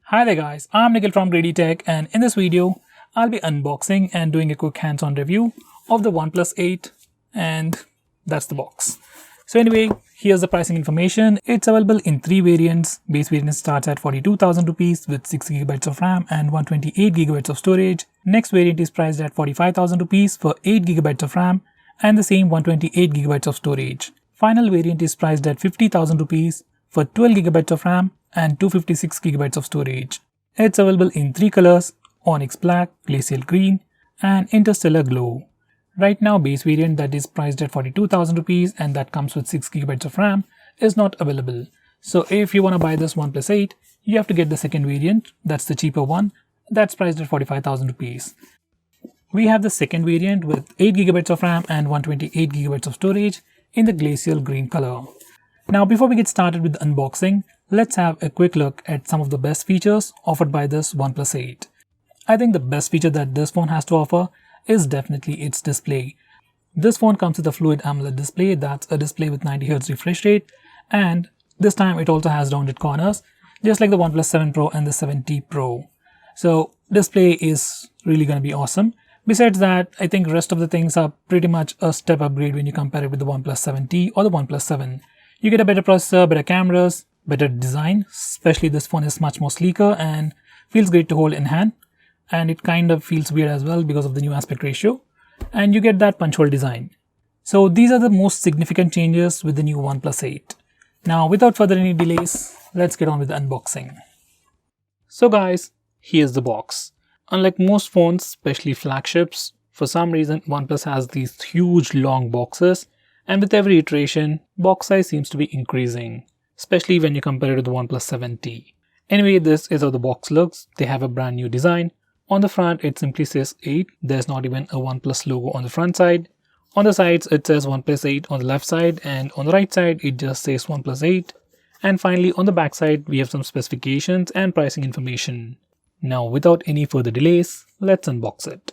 Hi there guys, I'm Nikhil from GreedyTech, and in this video I'll be unboxing and doing a quick hands-on review of the OnePlus 8, and that's the box. So anyway, here's the pricing information. It's available in 3 variants. Base variant starts at 42,000 rupees with 6GB of RAM and 128GB of storage. Next variant is priced at 45,000 rupees for 8GB of RAM and the same 128GB of storage. Final variant is priced at 50,000 rupees for 12GB of RAM and 256GB of storage. It's available in 3 colors: Onyx Black, Glacial Green and Interstellar Glow. Right now, base variant that is priced at 42,000 rupees and that comes with 6GB of RAM is not available. So if you want to buy this OnePlus 8, you have to get the second variant, that's the cheaper one, that's priced at 45,000 rupees. We have the second variant with 8GB of RAM and 128GB of storage in the Glacial Green color. Now before we get started with the unboxing, let's have a quick look at some of the best features offered by this OnePlus 8. I think the best feature that this phone has to offer is definitely its display. This phone comes with a Fluid AMOLED display, that's a display with 90Hz refresh rate, and this time it also has rounded corners, just like the OnePlus 7 Pro and the 7T Pro. So display is really going to be awesome. Besides that, I think rest of the things are pretty much a step upgrade when you compare it with the OnePlus 7T or the OnePlus 7. You get a better processor, better cameras, better design, especially this phone is much more sleeker and feels great to hold in hand. And it kind of feels weird as well because of the new aspect ratio, and you get that punch hole design. So these are the most significant changes with the new OnePlus 8. Now without further any delays, let's get on with the unboxing. So guys, here's the box. Unlike most phones, especially flagships, for some reason OnePlus has these huge long boxes, and with every iteration, box size seems to be increasing, especially when you compare it to the OnePlus 7T. Anyway, this is how the box looks. They have a brand new design. On the front, it simply says 8. There's not even a OnePlus logo on the front side. On the sides, it says OnePlus 8 on the left side, and on the right side, it just says OnePlus 8. And finally, on the back side, we have some specifications and pricing information. Now, without any further delays, let's unbox it.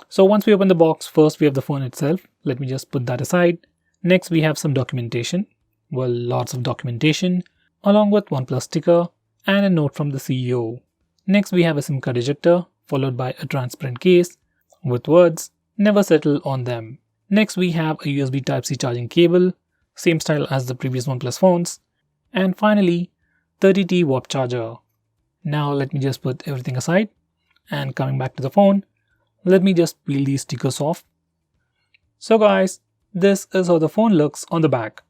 So once we open the box, first we have the phone itself. Let me just put that aside. Next, we have some documentation. Well, lots of documentation, along with OnePlus sticker and a note from the CEO. Next, we have a SIM card ejector, followed by a transparent case with words, "Never settle on them." Next, we have a USB Type-C charging cable, same style as the previous OnePlus phones. And finally, 30T warp charger. Now let me just put everything aside, and coming back to the phone, let me just peel these stickers off. So guys, this is how the phone looks on the back.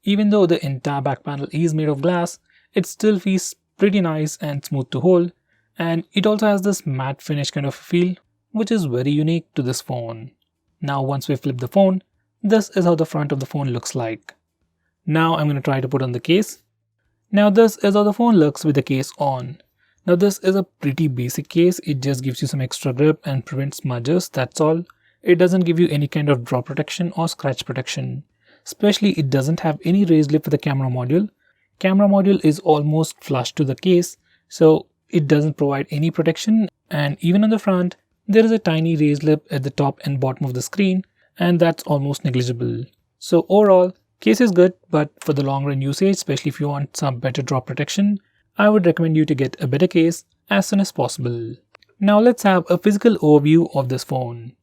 Even though the entire back panel is made of glass, it still feels pretty nice and smooth to hold. And it also has this matte finish kind of feel, which is very unique to this phone. Now once we flip the phone, this is how the front of the phone looks like. Now I'm going to try to put on the case. Now this is how the phone looks with the case on. Now this is a pretty basic case. It just gives you some extra grip and prevents smudges, that's all. It doesn't give you any kind of drop protection or scratch protection. Especially it doesn't have any raised lip for the camera module. Camera module is almost flush to the case, so it doesn't provide any protection, and even on the front, there is a tiny raised lip at the top and bottom of the screen, and that's almost negligible. So overall, case is good, but for the long run usage, especially if you want some better drop protection, I would recommend you to get a better case as soon as possible. Now let's have a physical overview of this phone.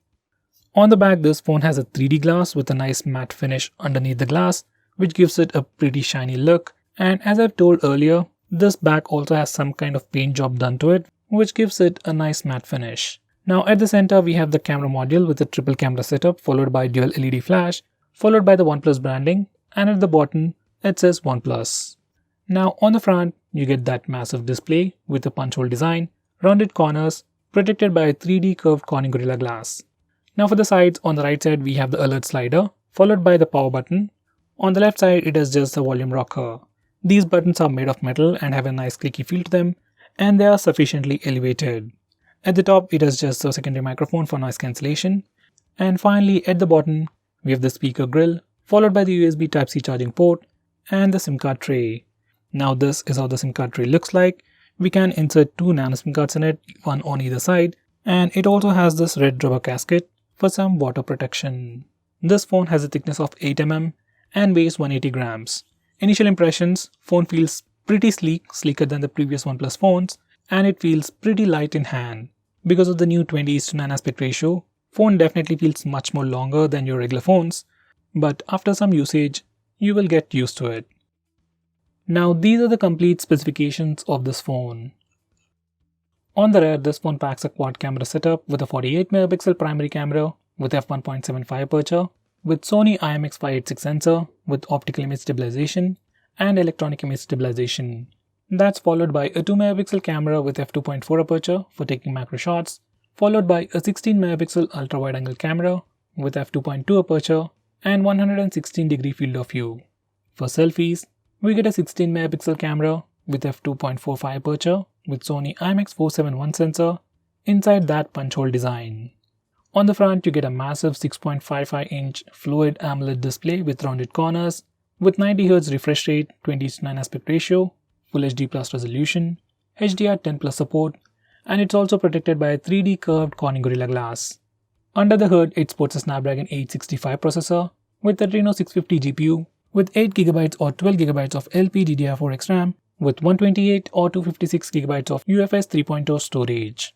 On the back, this phone has a 3D glass with a nice matte finish underneath the glass, which gives it a pretty shiny look. And as I've told earlier, this back also has some kind of paint job done to it, which gives it a nice matte finish. Now at the center, we have the camera module with a triple camera setup, followed by dual LED flash, followed by the OnePlus branding, and at the bottom, it says OnePlus. Now on the front, you get that massive display with a punch hole design, rounded corners, protected by a 3D curved Corning Gorilla Glass. Now for the sides, on the right side, we have the alert slider, followed by the power button. On the left side, it is just the volume rocker. These buttons are made of metal and have a nice clicky feel to them, and they are sufficiently elevated. At the top, it has just a secondary microphone for noise cancellation. And finally, at the bottom, we have the speaker grill, followed by the USB Type-C charging port and the SIM card tray. Now this is how the SIM card tray looks like. We can insert 2 nano SIM cards in it, one on either side, and it also has this red rubber gasket for some water protection. This phone has a thickness of 8 mm and weighs 180 grams. Initial impressions, phone feels pretty sleek, sleeker than the previous OnePlus phones, and it feels pretty light in hand. Because of the new 20:9 aspect ratio, phone definitely feels much more longer than your regular phones, but after some usage, you will get used to it. Now these are the complete specifications of this phone. On the rear, this phone packs a quad camera setup with a 48 megapixel primary camera with f1.75 aperture, with Sony IMX586 sensor with optical image stabilization and electronic image stabilization. That's followed by a 2 megapixel camera with f2.4 aperture for taking macro shots, followed by a 16 megapixel ultra wide angle camera with f2.2 aperture and 116 degree field of view. For selfies, we get a 16 megapixel camera with f2.45 aperture with Sony IMX471 sensor inside that punch hole design. On the front, you get a massive 6.55-inch fluid AMOLED display with rounded corners, with 90Hz refresh rate, 20:9 aspect ratio, Full HD Plus resolution, HDR10 Plus support, and it's also protected by a 3D curved Corning Gorilla Glass. Under the hood, it sports a Snapdragon 865 processor with a Adreno 650 GPU with 8GB or 12GB of LPDDR4X RAM with 128 or 256GB of UFS 3.0 storage.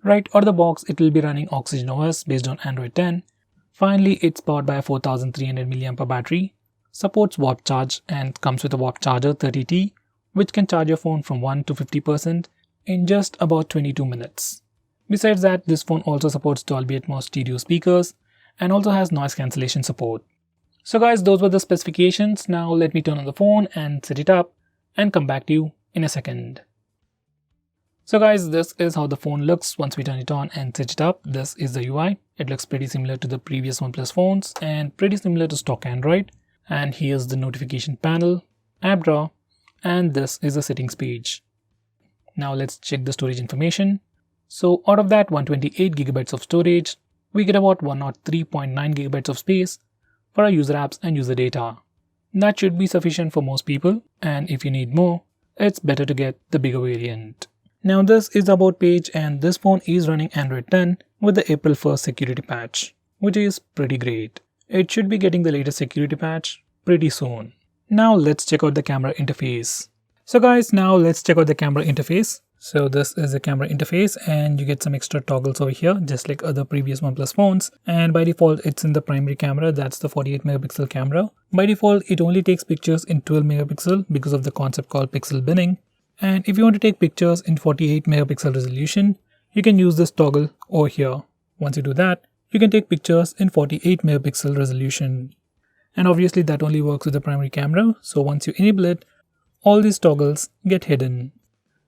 Right out of the box, it will be running Oxygen OS based on Android 10. Finally, it's powered by a 4300 mAh battery, supports warp charge and comes with a warp charger 30T, which can charge your phone from 1 to 50% in just about 22 minutes. Besides that, this phone also supports Dolby Atmos stereo speakers and also has noise cancellation support. So guys, those were the specifications. Now let me turn on the phone and set it up and come back to you in a second. So guys, this is how the phone looks once we turn it on and set it up. This is the UI. It looks pretty similar to the previous OnePlus phones and pretty similar to stock Android. And here's the notification panel, app drawer, and this is the settings page. Now let's check the storage information. So out of that 128GB of storage, we get about 103.9GB of space for our user apps and user data. That should be sufficient for most people, and if you need more, it's better to get the bigger variant. Now this is the about page, and this phone is running Android 10 with the April 1st security patch, which is pretty great. It should be getting the latest security patch pretty soon. Now let's check out the camera interface. So guys, now let's check out the camera interface. So this is the camera interface, and you get some extra toggles over here just like other previous OnePlus phones, and by default it's in the primary camera, that's the 48 megapixel camera. By default it only takes pictures in 12 megapixel because of the concept called pixel binning, and if you want to take pictures in 48 megapixel resolution, you can use this toggle over here. Once you do that, you can take pictures in 48 megapixel resolution, and obviously that only works with the primary camera, so once you enable it, all these toggles get hidden.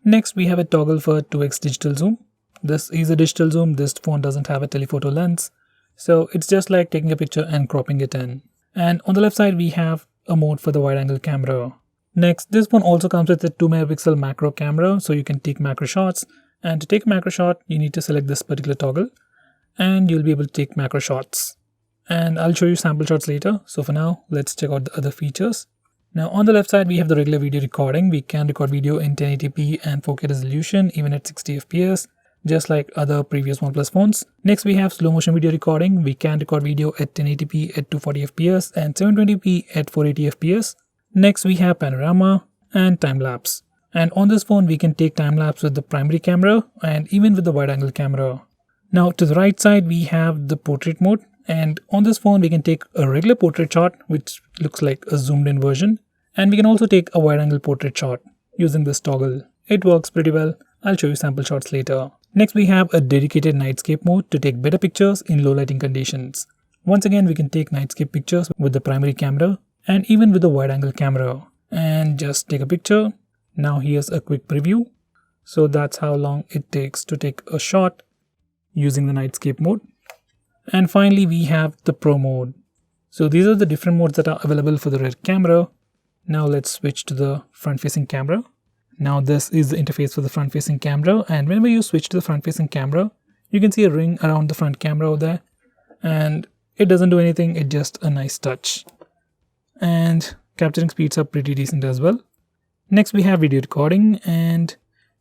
Next, we have a toggle for 2x digital zoom. This is a digital zoom. This phone doesn't have a telephoto lens, so it's just like taking a picture and cropping it in. And on the left side, we have a mode for the wide angle camera. Next, this phone also comes with a 2 megapixel macro camera, so you can take macro shots. And to take a macro shot, you need to select this particular toggle, and you'll be able to take macro shots. And I'll show you sample shots later. So for now, let's check out the other features. Now on the left side, we have the regular video recording. We can record video in 1080p and 4K resolution, even at 60 FPS, just like other previous OnePlus phones. Next, we have slow motion video recording. We can record video at 1080p at 240 FPS and 720p at 480 FPS. Next, we have panorama and time lapse. And on this phone, we can take time lapse with the primary camera and even with the wide angle camera. Now to the right side, we have the portrait mode. And on this phone, we can take a regular portrait shot, which looks like a zoomed in version. And we can also take a wide angle portrait shot using this toggle. It works pretty well. I'll show you sample shots later. Next, we have a dedicated nightscape mode to take better pictures in low lighting conditions. Once again, we can take nightscape pictures with the primary camera and even with the wide angle camera. And just take a picture. Now here's a quick preview. So that's how long it takes to take a shot using the nightscape mode. And finally, we have the Pro mode. So these are the different modes that are available for the rear camera. Now let's switch to the front-facing camera. Now this is the interface for the front-facing camera, and whenever you switch to the front-facing camera, you can see a ring around the front camera over there, and it doesn't do anything, it's just a nice touch. And capturing speeds are pretty decent as well. Next, we have video recording, and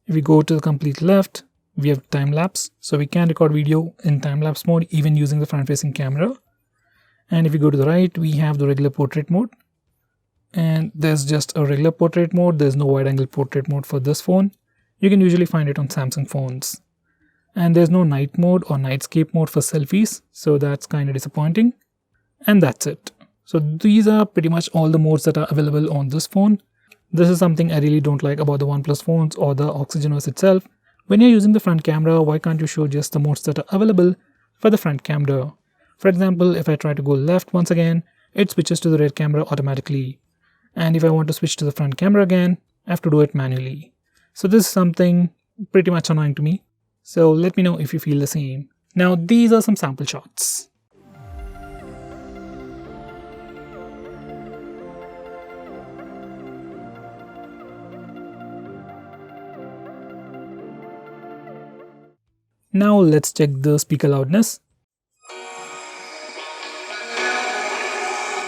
if we go to the complete left, we have time-lapse, so we can record video in time-lapse mode even using the front-facing camera. And if we go to the right, we have the regular portrait mode. and there's just a regular portrait mode. There's no wide angle portrait mode for this phone. You can usually find it on Samsung phones. And there's no night mode or nightscape mode for selfies, so that's kind of disappointing. And that's it. So these are pretty much all the modes that are available on this phone. This is something I really don't like about the OnePlus phones or the Oxygen OS itself. When you're using the front camera, why can't you show just the modes that are available for the front camera? For example, if I try to go left once again, it switches to the rear camera automatically. And if I want to switch to the front camera again, I have to do it manually. So this is something pretty much annoying to me. So let me know if you feel the same. Now these are some sample shots. Now let's check the speaker loudness.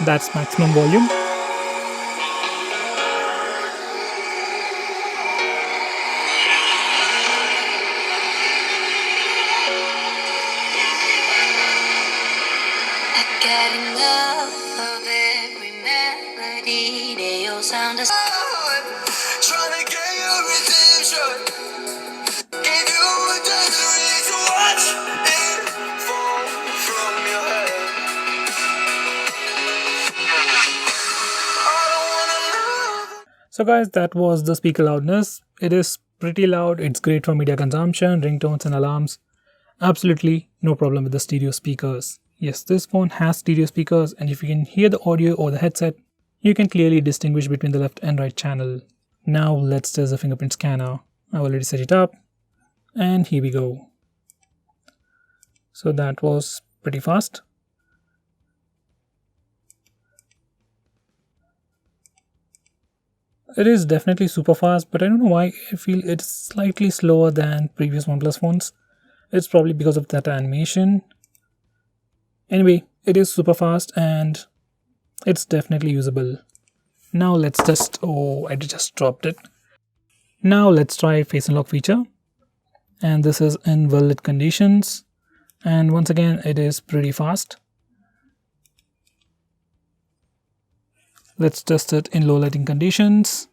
That's maximum volume. Getting enough of every melody, they all sound the same. Trying to get your redemption, give you a destiny to watch it fall from your head. I don't wanna know. So guys, that was the speaker loudness. It is pretty loud. It's great for media consumption, ringtones and alarms. Absolutely no problem with the stereo speakers. Yes, this phone has stereo speakers, and if you can hear the audio over the headset, you can clearly distinguish between the left and right channel. Now let's test the fingerprint scanner. I've already set it up, and here we go. So that was pretty fast. It is definitely super fast, but I don't know why I feel it's slightly slower than previous OnePlus phones. It's probably because of that animation. Anyway, it is super fast and it's definitely usable. Now let's test. Oh, I just dropped it. Now let's try face unlock feature. And this is in well lit conditions. And once again, it is pretty fast. Let's test it in low lighting conditions.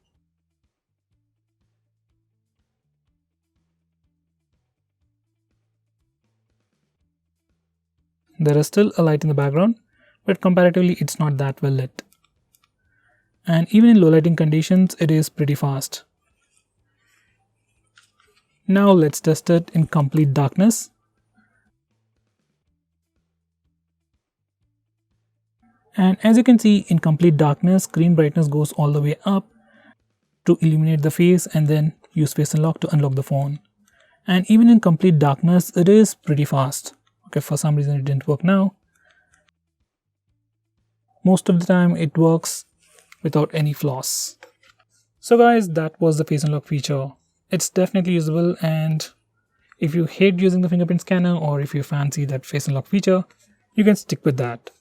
There is still a light in the background, but comparatively it's not that well lit. And even in low lighting conditions, it is pretty fast. Now let's test it in complete darkness. And as you can see, in complete darkness, screen brightness goes all the way up to illuminate the face and then use face unlock to unlock the phone. And even in complete darkness, it is pretty fast. Okay, for some reason it didn't work now. Most of the time it works without any flaws. So guys, that was the face unlock feature. It's definitely usable, and if you hate using the fingerprint scanner or if you fancy that face unlock feature, you can stick with that.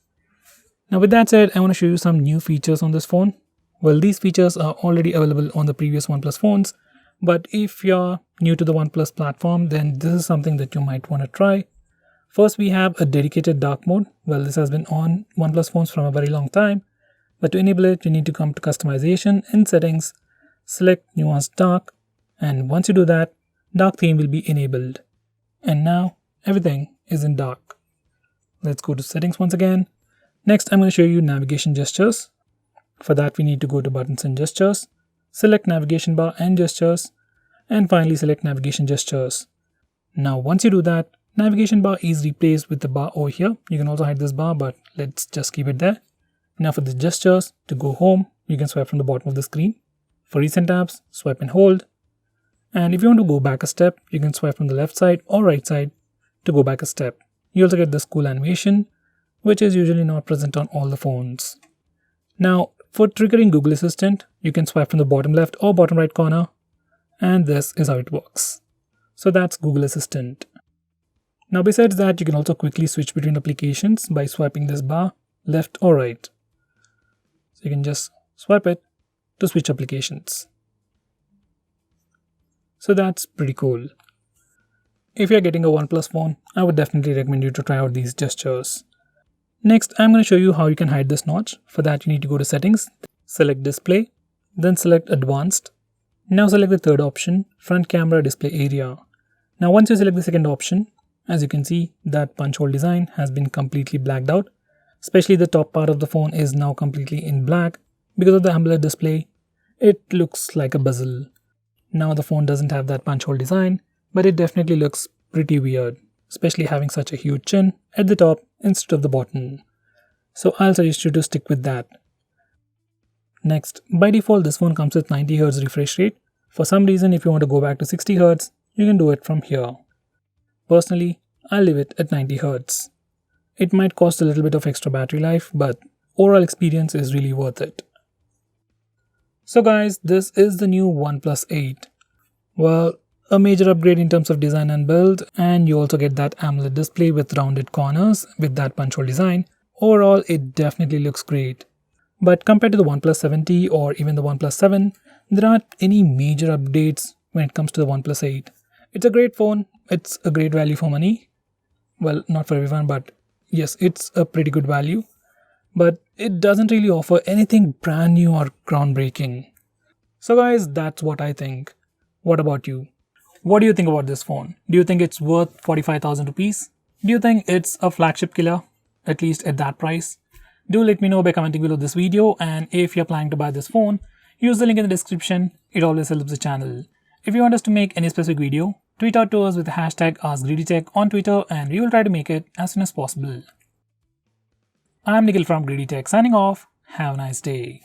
Now with that said, I want to show you some new features on this phone. Well, these features are already available on the previous OnePlus phones, but if you're new to the OnePlus platform, then this is something that you might want to try. First, we have a dedicated dark mode. Well, this has been on OnePlus phones from a very long time, but to enable it, you need to come to customization in settings, select nuanced dark, and once you do that, dark theme will be enabled. And now everything is in dark. Let's go to settings once again. Next, I'm going to show you navigation gestures. For that, we need to go to buttons and gestures, select navigation bar and gestures, and finally select navigation gestures. Now, once you do that, navigation bar is replaced with the bar over here. You can also hide this bar, but let's just keep it there. Now for the gestures, to go home, you can swipe from the bottom of the screen. For recent apps, swipe and hold. And if you want to go back a step, you can swipe from the left side or right side to go back a step. You also get this cool animation, which is usually not present on all the phones. Now, for triggering Google Assistant, you can swipe from the bottom left or bottom right corner, and this is how it works. So that's Google Assistant. Now besides that, you can also quickly switch between applications by swiping this bar left or right. So you can just swipe it to switch applications. So that's pretty cool. If you're getting a OnePlus phone, I would definitely recommend you to try out these gestures. Next, I'm going to show you how you can hide this notch. For that, you need to go to settings, select display, then select advanced. Now select the third option, front camera display area. Now once you select the second option, as you can see, that punch hole design has been completely blacked out. Especially the top part of the phone is now completely in black because of the AMOLED display. It looks like a bezel. Now the phone doesn't have that punch hole design, but it definitely looks pretty weird, especially having such a huge chin at the top instead of the bottom. So I'll suggest you to stick with that. Next, by default this phone comes with 90Hz refresh rate. For some reason, if you want to go back to 60Hz, you can do it from here. Personally, I'll leave it at 90Hz. It might cost a little bit of extra battery life, but overall experience is really worth it. So guys, this is the new OnePlus 8. Well, a major upgrade in terms of design and build, and you also get that AMOLED display with rounded corners with that punch hole design. Overall, it definitely looks great. But compared to the OnePlus 7T or even the OnePlus 7, there aren't any major updates when it comes to the OnePlus 8. It's a great phone, it's a great value for money. Well, not for everyone, but yes, it's a pretty good value. But it doesn't really offer anything brand new or groundbreaking. So guys, that's what I think. What about you? What do you think about this phone? Do you think it's worth 45,000 rupees? Do you think it's a flagship killer, at least at that price? Do let me know by commenting below this video, and if you're planning to buy this phone, use the link in the description. It always helps the channel. If you want us to make any specific video, tweet out to us with the hashtag AskGreedyTech on Twitter and we will try to make it as soon as possible. I'm Nikhil from GreedyTech signing off. Have a nice day.